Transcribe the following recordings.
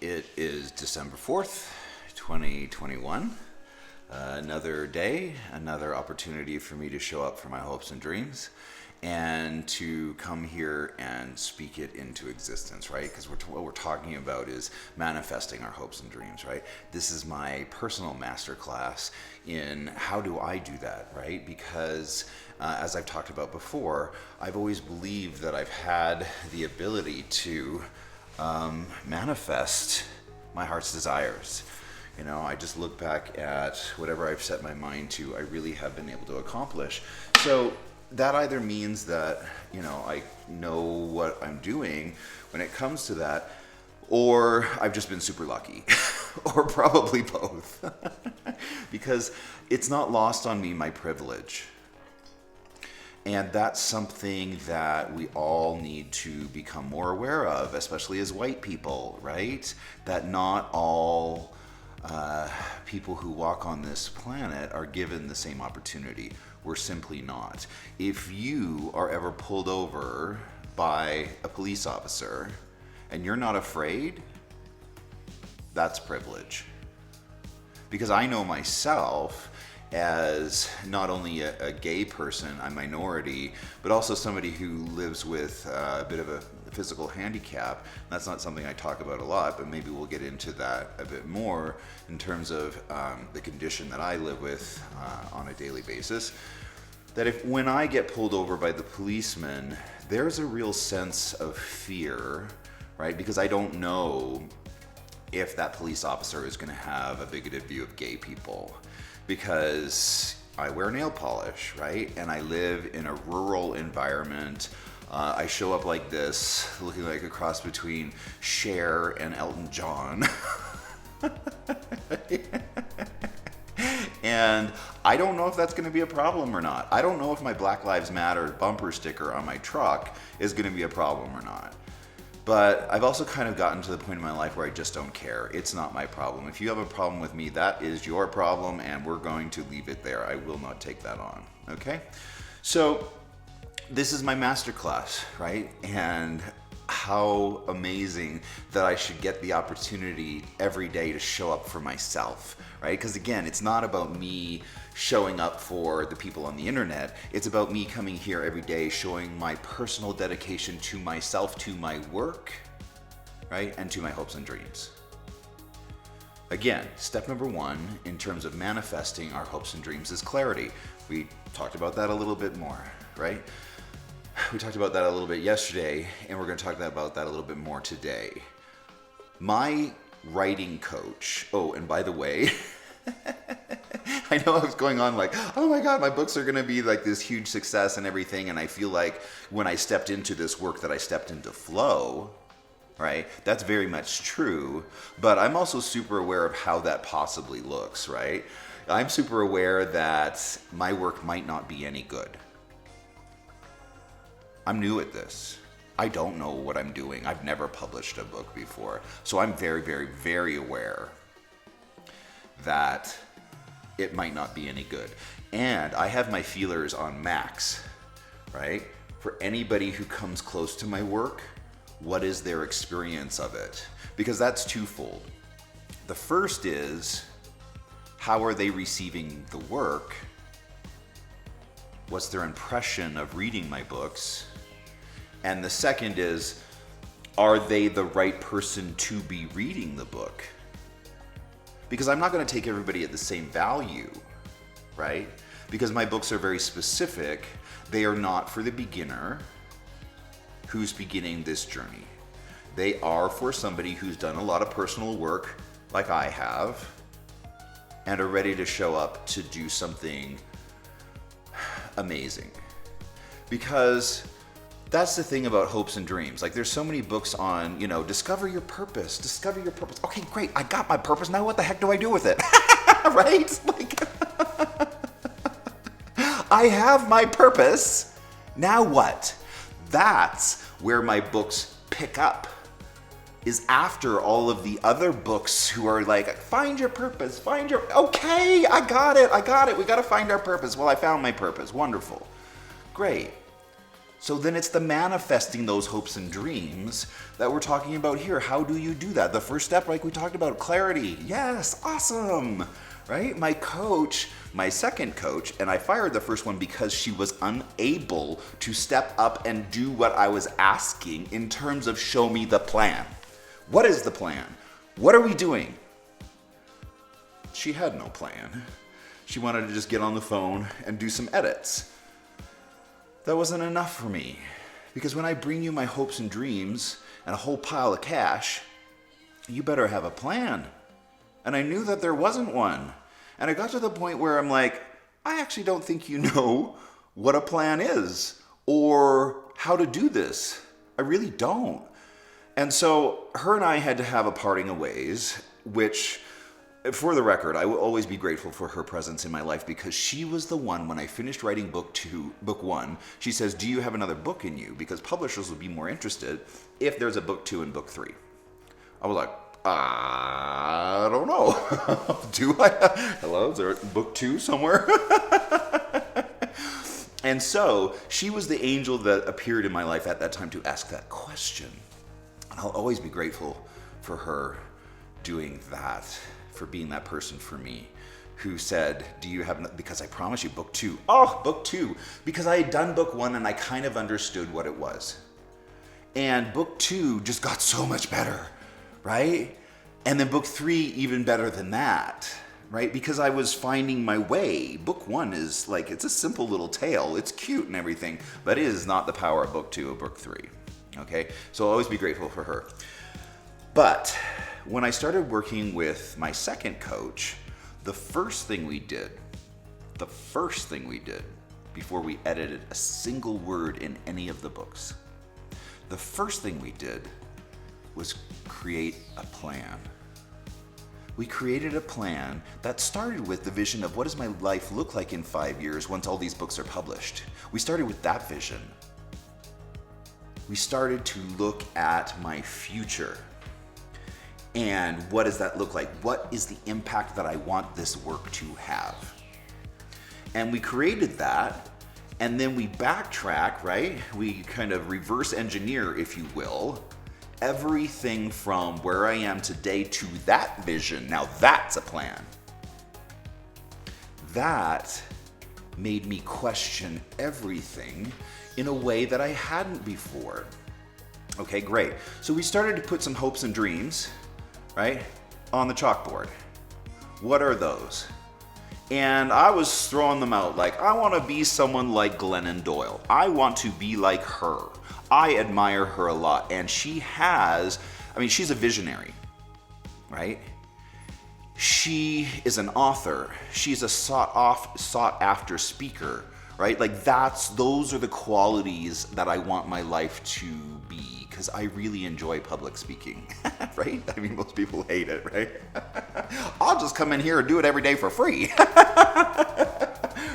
It is December 4th, 2021. Another day, another opportunity for me to show up for my hopes and dreams and to come here and speak it into existence, right? Because what we're talking about is manifesting our hopes and dreams, right? This is my personal masterclass in how do I do that, right? Because as I've talked about before, I've always believed that I've had the ability to manifest my heart's desires. You know, I just look back at whatever I've set my mind to, I really have been able to accomplish. So that either means that, you know, I know what I'm doing when it comes to that, or I've just been super lucky, or probably both. Because it's not lost on me, my privilege. And that's something that we all need to become more aware of, especially as white people, right? That not all people who walk on this planet are given the same opportunity. We're simply not. If you are ever pulled over by a police officer and you're not afraid, that's privilege. Because I know myself as not only a gay person, a minority, but also somebody who lives with a bit of a physical handicap. That's not something I talk about a lot, but maybe we'll get into that a bit more in terms of the condition that I live with on a daily basis. That if when I get pulled over by the policeman, there's a real sense of fear, right? Because I don't know if that police officer is going to have a bigoted view of gay people. Because I wear nail polish, right? And I live in a rural environment. I show up like this, looking like a cross between Cher and Elton John. And I don't know if that's going to be a problem or not. I don't know if my Black Lives Matter bumper sticker on my truck is going to be a problem or not. But I've also kind of gotten to the point in my life where I just don't care. It's not my problem. If you have a problem with me, that is your problem, and we're going to leave it there. I will not take that on, okay? So this is my masterclass, right? And how amazing that I should get the opportunity every day to show up for myself, right? Because again, it's not about me showing up for the people on the internet. It's about me coming here every day, showing my personal dedication to myself, to my work, right? And to my hopes and dreams. Again, step number one in terms of manifesting our hopes and dreams is clarity. We talked about that a little bit more, right? We talked about that a little bit yesterday, and we're going to talk about that a little bit more today. My writing coach, oh, and by the way, I know I was going on like, oh my God, my books are going to be like this huge success and everything, and I feel like when I stepped into this work that I stepped into flow, right? That's very much true, but I'm also super aware of how that possibly looks, right? I'm super aware that my work might not be any good. I'm new at this. I don't know what I'm doing. I've never published a book before. So I'm very, very, very aware that it might not be any good. And I have my feelers on max, right? For anybody who comes close to my work, what is their experience of it? Because that's twofold. The first is, how are they receiving the work? What's their impression of reading my books? And the second is, are they the right person to be reading the book? Because I'm not going to take everybody at the same value, right? Because my books are very specific. They are not for the beginner who's beginning this journey. They are for somebody who's done a lot of personal work, like I have, and are ready to show up to do something amazing. Because that's the thing about hopes and dreams. Like, there's so many books on, you know, discover your purpose, discover your purpose. Okay, great, I got my purpose. Now what the heck do I do with it? Right? Like, I have my purpose. Now what? That's where my books pick up. Is after all of the other books who are like, find your purpose, okay, I got it. We got to find our purpose. Well, I found my purpose. Wonderful. Great. So then it's the manifesting those hopes and dreams that we're talking about here. How do you do that? The first step, like we talked about, clarity. Yes, awesome, right? My coach, my second coach, and I fired the first one because she was unable to step up and do what I was asking in terms of show me the plan. What is the plan? What are we doing? She had no plan. She wanted to just get on the phone and do some edits. That wasn't enough for me, because when I bring you my hopes and dreams and a whole pile of cash, you better have a plan. And I knew that there wasn't one. And I got to the point where I'm like, I actually don't think you know what a plan is or how to do this. I really don't. And so her and I had to have a parting of ways, which, for the record, I will always be grateful for her presence in my life, because she was the one, when I finished writing book one, she says, do you have another book in you? Because publishers will be more interested if there's a book 2 and book 3. I was like, I don't know. Do I? Hello, is there a book 2 somewhere? And so she was the angel that appeared in my life at that time to ask that question. And I'll always be grateful for her doing that, for being that person for me, who said, do you have, because I promise you book 2. Oh, book 2. Because I had done book 1 and I kind of understood what it was. And book 2 just got so much better, right? And then book 3 even better than that, right? Because I was finding my way. Book 1 is like, it's a simple little tale. It's cute and everything, but it is not the power of book 2 or book 3, okay? So I'll always be grateful for her. But when I started working with my second coach, the first thing we did before we edited a single word in any of the books, the first thing we did was create a plan. We created a plan that started with the vision of what does my life look like in 5 years once all these books are published. We started with that vision. We started to look at my future. And what does that look like? What is the impact that I want this work to have? And we created that, and then we backtrack, right? We kind of reverse engineer, if you will, everything from where I am today to that vision. Now that's a plan. That made me question everything in a way that I hadn't before. Okay, great. So we started to put some hopes and dreams, right, on the chalkboard. What are those? And I was throwing them out like, I want to be someone like Glennon Doyle. I want to be like her. I admire her a lot. And she's a visionary, right? She is an author. She's a sought after speaker, right? Like those are the qualities that I want my life to be, because I really enjoy public speaking, right? I mean, most people hate it, right? I'll just come in here and do it every day for free,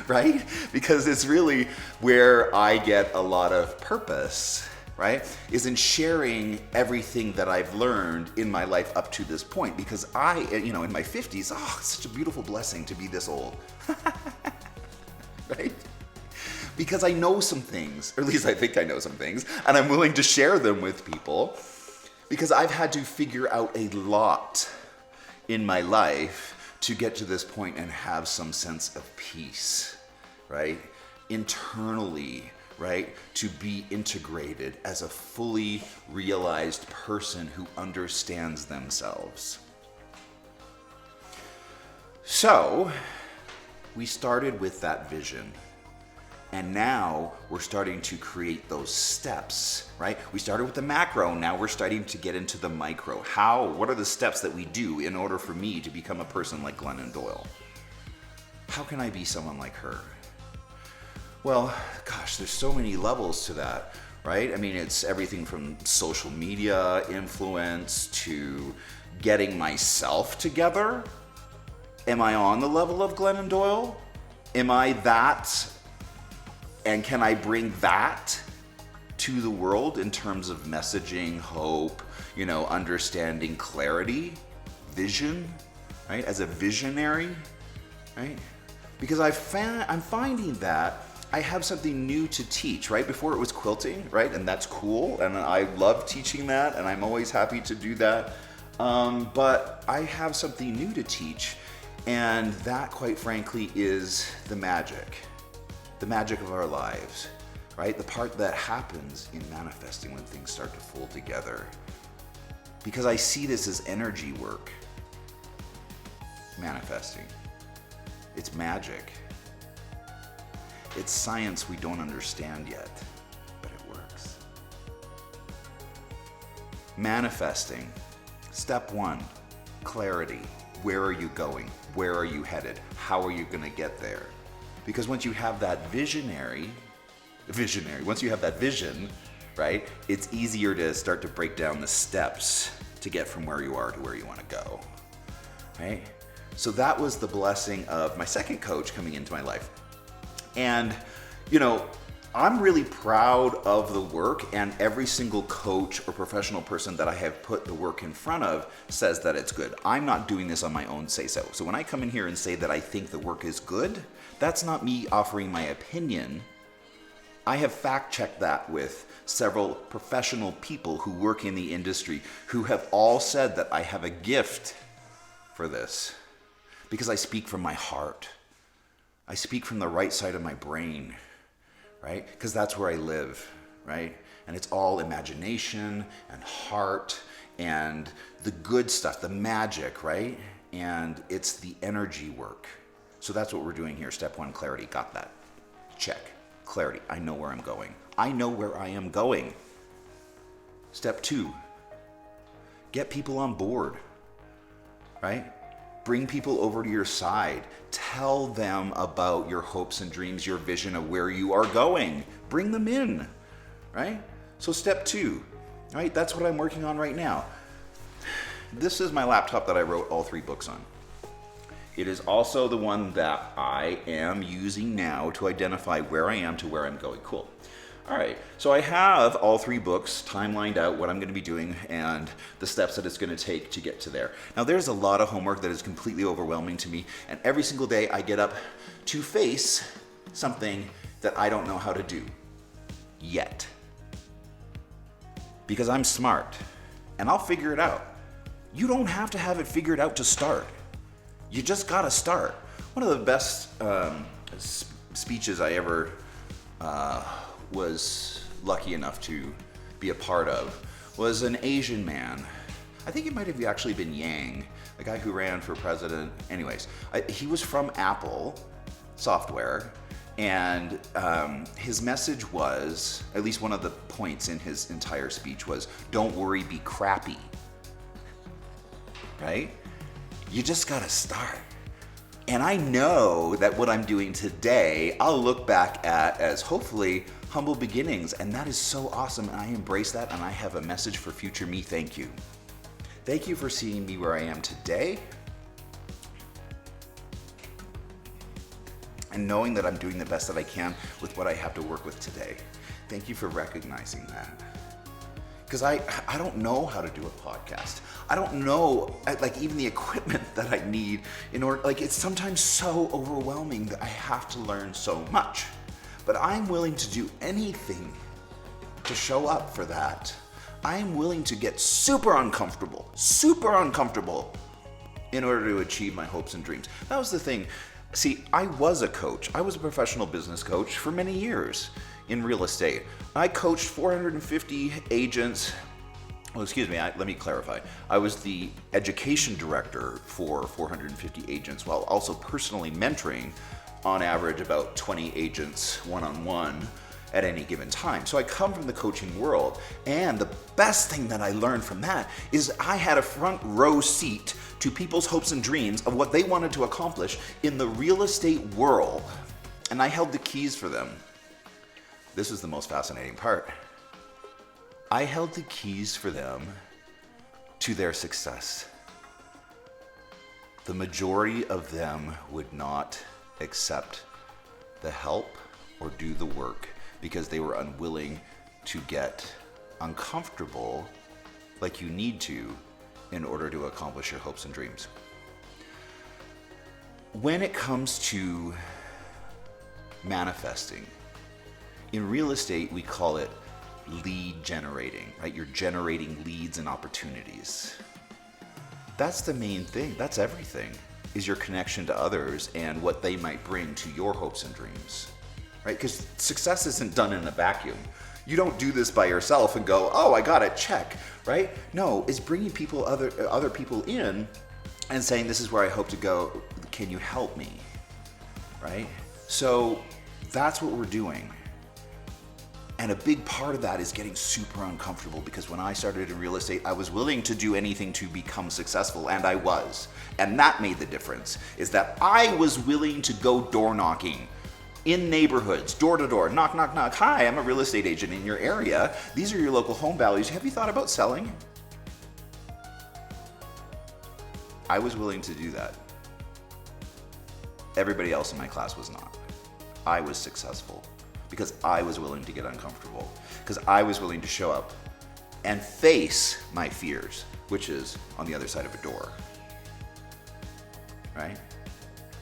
right? Because it's really where I get a lot of purpose, right? Is in sharing everything that I've learned in my life up to this point. Because in my 50s, it's such a beautiful blessing to be this old, right? Because I know some things, or at least I think I know some things, and I'm willing to share them with people, because I've had to figure out a lot in my life to get to this point and have some sense of peace, right? Internally, right? To be integrated as a fully realized person who understands themselves. So, we started with that vision. And now we're starting to create those steps, right? We started with the macro, now we're starting to get into the micro. What are the steps that we do in order for me to become a person like Glennon Doyle? How can I be someone like her? Well, gosh, there's so many levels to that, right? I mean, it's everything from social media influence to getting myself together. Am I on the level of Glennon Doyle? Am I that? And can I bring that to the world in terms of messaging, hope, understanding, clarity, vision, right? As a visionary, right? Because I'm finding that I have something new to teach, right? Before it was quilting, right? And that's cool. And I love teaching that. And I'm always happy to do that. But I have something new to teach. And that, quite frankly, is the magic of our lives, right? The part that happens in manifesting when things start to fold together. Because I see this as energy work. Manifesting. It's magic. It's science we don't understand yet, but it works. Manifesting. Step 1, clarity. Where are you going? Where are you headed? How are you going to get there? Because once you have that once you have that vision, right, it's easier to start to break down the steps to get from where you are to where you want to go, right? So that was the blessing of my second coach coming into my life. And, you know, I'm really proud of the work, and every single coach or professional person that I have put the work in front of says that it's good. I'm not doing this on my own say-so. So when I come in here and say that I think the work is good, that's not me offering my opinion. I have fact-checked that with several professional people who work in the industry who have all said that I have a gift for this because I speak from my heart. I speak from the right side of my brain, right? Because that's where I live, right? And it's all imagination and heart and the good stuff, the magic, right? And it's the energy work. So that's what we're doing here. Step 1, clarity. Got that. Check. Clarity. I know where I'm going. I know where I am going. Step 2, get people on board, right? Bring people over to your side. Tell them about your hopes and dreams, your vision of where you are going. Bring them in, right? So step 2, right? That's what I'm working on right now. This is my laptop that I wrote all 3 books on. It is also the one that I am using now to identify where I am to where I'm going. Cool. All right, so I have all 3 books timelined out, what I'm going to be doing, and the steps that it's going to take to get to there. Now, there's a lot of homework that is completely overwhelming to me, and every single day I get up to face something that I don't know how to do yet. Because I'm smart, and I'll figure it out. You don't have to have it figured out to start. You just got to start. One of the best speeches I ever was lucky enough to be a part of was an Asian man. I think it might have actually been Yang, the guy who ran for president. Anyways, he was from Apple Software, and his message was, at least one of the points in his entire speech was, don't worry, be crappy. Right? You just gotta start. And I know that what I'm doing today, I'll look back at as hopefully humble beginnings, and that is so awesome, and I embrace that, and I have a message for future me. Thank you. Thank you for seeing me where I am today, and knowing that I'm doing the best that I can with what I have to work with today. Thank you for recognizing that. Because I don't know how to do a podcast. I don't know, like, even the equipment that I need in order, like, it's sometimes so overwhelming that I have to learn so much. But I'm willing to do anything to show up for that. I'm willing to get super uncomfortable in order to achieve my hopes and dreams. That was the thing. See, I was a coach. I was a professional business coach for many years in real estate. I coached 450 agents. Well, excuse me, let me clarify. I was the education director for 450 agents while also personally mentoring on average about 20 agents one-on-one at any given time. So I come from the coaching world, and the best thing that I learned from that is I had a front row seat to people's hopes and dreams of what they wanted to accomplish in the real estate world, and I held the keys for them. This is the most fascinating part. I held the keys for them to their success. The majority of them would not accept the help or do the work because they were unwilling to get uncomfortable like you need to in order to accomplish your hopes and dreams. When it comes to manifesting. In real estate, we call it lead generating, right? You're generating leads and opportunities. That's the main thing. That's everything, is your connection to others and what they might bring to your hopes and dreams, right? Because success isn't done in a vacuum. You don't do this by yourself and go, oh, I got it, check, right? No, it's bringing other people in and saying, this is where I hope to go. Can you help me, right? So that's what we're doing. And a big part of that is getting super uncomfortable, because when I started in real estate, I was willing to do anything to become successful, and I was. And that made the difference, is that I was willing to go door knocking in neighborhoods, door to door, knock, knock, knock. Hi, I'm a real estate agent in your area. These are your local home values. Have you thought about selling? I was willing to do that. Everybody else in my class was not. I was successful because I was willing to get uncomfortable, because I was willing to show up and face my fears, which is on the other side of a door, right?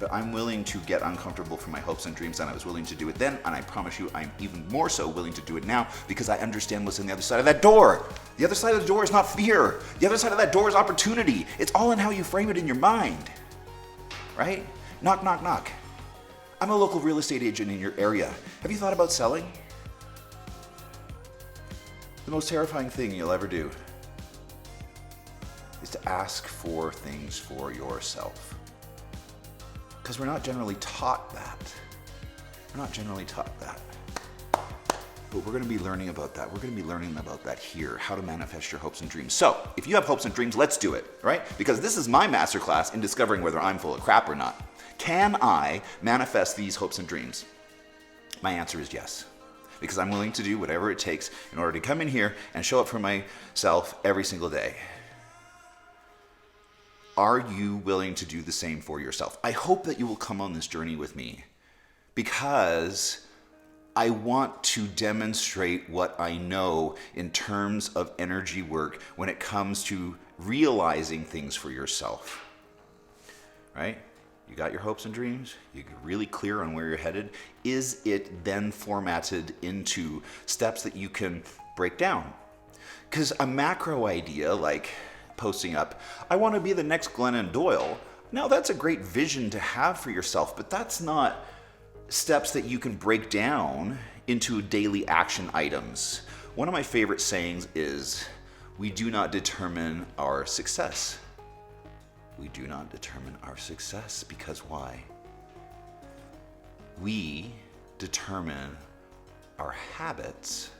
But I'm willing to get uncomfortable for my hopes and dreams, and I was willing to do it then, and I promise you I'm even more so willing to do it now, because I understand what's on the other side of that door. The other side of the door is not fear. The other side of that door is opportunity. It's all in how you frame it in your mind, right? Knock, knock, knock. I'm a local real estate agent in your area. Have you thought about selling? The most terrifying thing you'll ever do is to ask for things for yourself. Because we're not generally taught that. We're not generally taught that. But we're going to be learning about that. We're going to be learning about that here, how to manifest your hopes and dreams. So, if you have hopes and dreams, let's do it, right? Because this is my masterclass in discovering whether I'm full of crap or not. Can I manifest these hopes and dreams? My answer is yes. Because I'm willing to do whatever it takes in order to come in here and show up for myself every single day. Are you willing to do the same for yourself? I hope that you will come on this journey with me, because I want to demonstrate what I know in terms of energy work when it comes to realizing things for yourself, right? You got your hopes and dreams, you're really clear on where you're headed. Is it then formatted into steps that you can break down? Because a macro idea like posting up, I want to be the next Glennon Doyle. Now that's a great vision to have for yourself, but that's not steps that you can break down into daily action items. One of my favorite sayings is, we do not determine our success. We do not determine our success, because why? We determine our habits,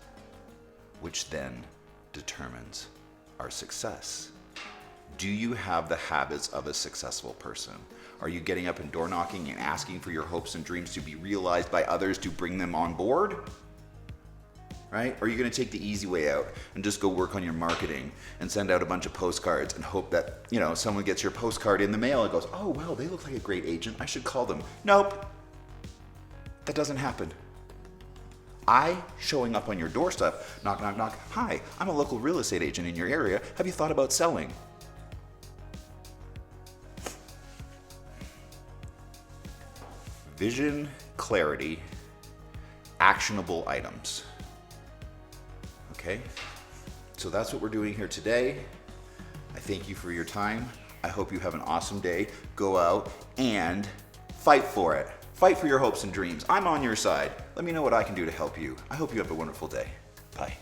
which then determines our success. Do you have the habits of a successful person? Are you getting up and door knocking and asking for your hopes and dreams to be realized by others to bring them on board? Right? Or are you going to take the easy way out and just go work on your marketing and send out a bunch of postcards and hope that, someone gets your postcard in the mail and goes, oh, wow, they look like a great agent. I should call them. Nope. That doesn't happen. Showing up on your doorstep, knock, knock, knock. Hi, I'm a local real estate agent in your area. Have you thought about selling? Vision, clarity, actionable items. Okay, so that's what we're doing here today. I thank you for your time. I hope you have an awesome day. Go out and fight for it. Fight for your hopes and dreams. I'm on your side. Let me know what I can do to help you. I hope you have a wonderful day. Bye.